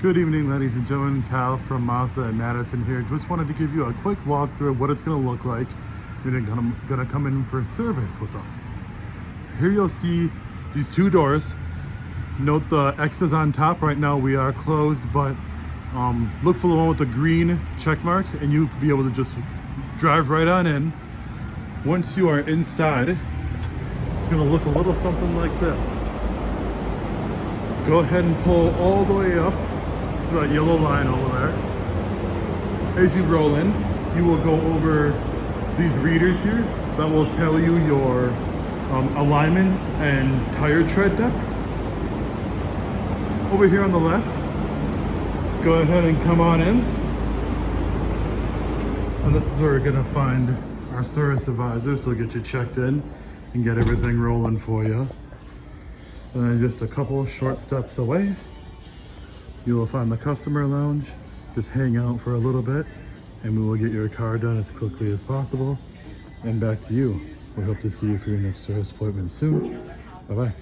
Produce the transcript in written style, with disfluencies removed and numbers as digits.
Good evening, ladies and gentlemen. Cal from Mazda and Madison here. Just wanted to give you a quick walkthrough of what it's going to look like when you're going to come in for service with us. Here you'll see these two doors. Note the X's on top. Right now we are closed, but look for the one with the green check mark and you'll be able to just drive right on in. Once you are inside, it's going to look a little something like this. Go ahead and pull all the way up to that yellow line over there. As you roll in, you will go over these readers here that will tell you your alignments and tire tread depth. Over here on the left, go ahead and come on in. And this is where we're gonna find our service advisors to get you checked in and get everything rolling for you. And then just a couple short steps away, you will find the customer lounge. Just hang out for a little bit and we will get your car done as quickly as possible. And back to you. We hope to see you for your next service appointment soon. Bye-bye.